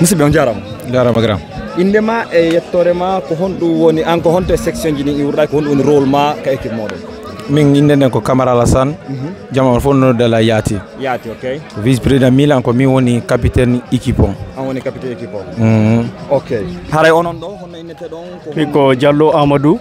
musidɓe on jarama gram indema e yettore ma ko honɗum woni an ko honto e section ji ɗi iwruɗa ko honɗum woni rôle ma ka équipe moɗon? min indenen ko Camara Alassane jama fof no de la Yaati ok vice président Milan ko min woni capitaine équipe on. An woni capitaine équipe on. Ok haray onon ɗo honno innete ɗon ko Diallo Amadou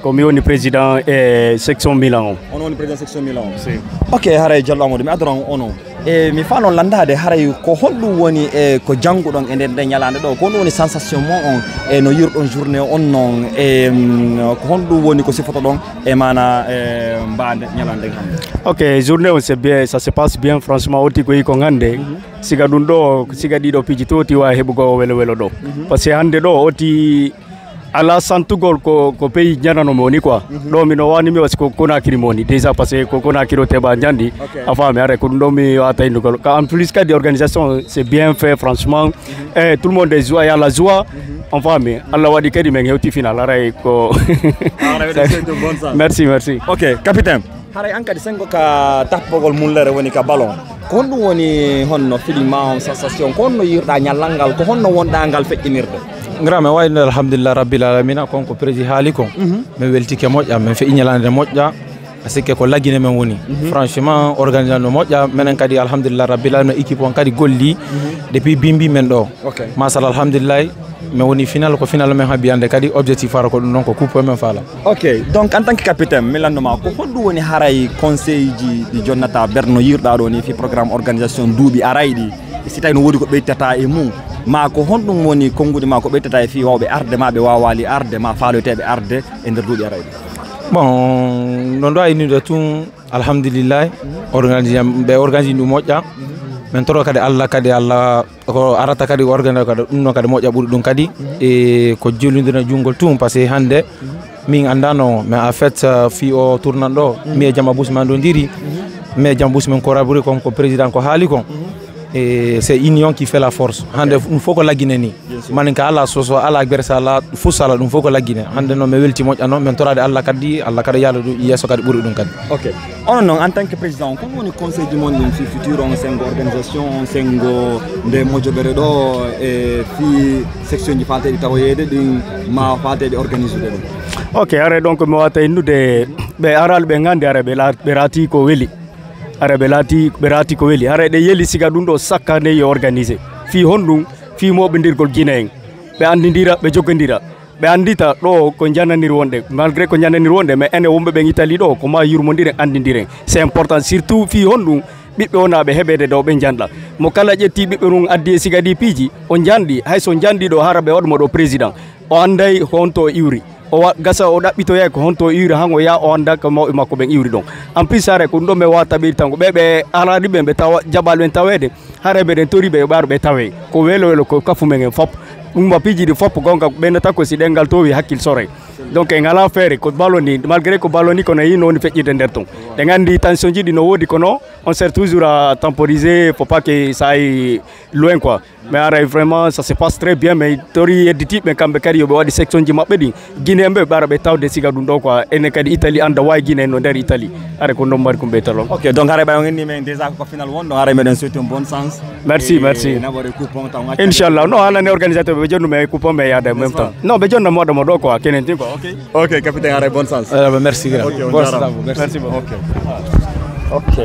ko mi woni président e section Milan on woni président section Milan si. Ok haray Diallo Amadou mi adoran onon e mi fa non landade haray ko holɗum woni e ko jangguɗon e nder nde ñalande ɗo ko honɗum woni sensation mon on e no yirɗon journée on non e ko honɗum woni ko sifoto ɗon e mana mbande ñalande hande? Ok journée on c'est bien, ça se passe bien franchement oti ko yi ko hande siga ɗum ɗo siga ɗiɗo piji to oti wawi heɓugo welo welo ɗo par ce que hande ɗo oti ala santugol ko pays ñananomi woni quoi ɗo mino wanimi wasi ko Conakry moni déjà parce que ko Conakry o teɓa ñandi a faami are ko ɗum ɗo mi wata indugol en plus kadi organisation c'est bien fait franchement et tout le monde est joie à la joie on faami Allah waɗi kadi min hewti final aray ko merci ok capitaine haray an kadi sengo ka tappogol mullere woni ka ballon ko honɗum woni honno feeling ma on sensation ko honno yirɗa ñallal ngal ko honno wonɗa ngal feƴƴinirde? Grame wayno alhamdulillah rabbil alamin konko président haali kon min weltike moƴƴa min feƴƴi ñalande moƴƴa sikke ko laggine men woni franchement organisation no moƴƴa menen kadi alhamdulillah rabbil alamin équipe on kadi golli depuis bimbi men ɗo masala alhamdulillah mais woni final ko final men habiyande kadi objectif fara ko ɗum noon ko coupe men faala. Ok donc en tant que capitaine mi landuma ko honɗum woni haray conseil ji ɗi jonnata berno yirɗa ɗo ni fi programme organisation duuɓi arayi ɗi si tawi no woodi ko ɓeytata e mum ma ko honɗum woni konngudi ma ko ɓeytata e fi wawɓe arde ma ɓe wawali arde ma faaloteɓe arde e nder duuɓi arayi ɗi? Bon non ɗo aynide tun alhamdulillah ɓe organise ɗum moƴƴa min toro kadi Allah ko arata kadi organise kadi ɗum noon kadi moƴƴa ɓuuri ɗum kadi e ko jillodira junngol tun par ce que hannde min andano mais en fait fi o tournan ɗo mi e Jama Bouss man ɗo ndiri mi e Jama Bouss min corabori kon ko président ko haali kon et c'est union qui fait la force hande ɗum fof ko laggine ni manin ka ala soso ala bersa ala fussala ɗum fof ko laggine hande noon mi welti moƴƴa noon min torade Allah kadi yaala ɗum yesso kadi ɓuuri ɗum kadi. Ok onon noon en tant que président ko woni conseil du monde fi futur on sengo organisation on sengo nde mojoɓere ɗo e fi section ji falteɗi tawoyede ɗin ma falteɗi organise ude ɗum? Ok are donc mi wata innude ɓe aral ɓe gandi are ɓe raati ko weeli are ɓe raati ko weeli hara ɗe yeli siga ɗum ɗo sakkane yo organisé fi honɗum fi moɓidirgol Guinée en ɓe andidira ɓe joggodira ɓe andita ɗo ko jananiri wonde malgré ko jananiri wonde mais ene wonɓe ɓen Italie ɗo ko ma yurmodiren andidiren c'est important surtout fi honɗum ɓiɓɓe wonaɓe heɓede ɗo ɓe janɗa mo kala ƴetti ɓiɓɓe ɗum addi e siga ɗi piiji o janɗi hayso janɗi ɗo hara ɓe waɗmo ɗo président o anday honto iwri o gasa o ɗaɓɓitoya ko honto iwri han o ya o anda ko mawɓe makko ɓen iwri ɗon en plus hare ko ɗum ɗo mi wata ɓeydi tan ko ɓe alani ɓe tawa jaɓal ɓen tawede hare ɓeɗen toriɓe e ɓaaro ɓe tawe ko welo welo ko kafu men en fop ɗum ma piiji ɗi fop gonga ɓennata ko si ɗengal towi hakkil sore donc en ala feere ko ballon ni malgré ko ballon ni kono yino woni feƴƴirde nder ton ɗe gandi tension ji ɗi no woodi kono on sert toujours à temporiser faut pas que ça aille loin quoi mais ara vraiment ça se passe très bien mais tori yedditiɓe kamɓe kadi yoɓe waɗi section ji maɓɓe ɗi Guinée ɓe ɓara ɓe tawde siga ɗum ɗo quoi enen kadi Italie anda wawi Guinée no nder Italie are ko ɗon mari ko ɓeytalon. Ok donc haray ɓayo ganni men déjà ko final won donc haray meɗen souhaite un bon sens. Merci naɓore coupon taw inchallah non hanani organisateur ɓe jonnu mais coupon mais yaade en même temps non ɓe jonna moɗomo ɗo quoi kenen tin quoi. Ok capitaine haray bon sens. Merci grand. Merci beaucoup. Ok.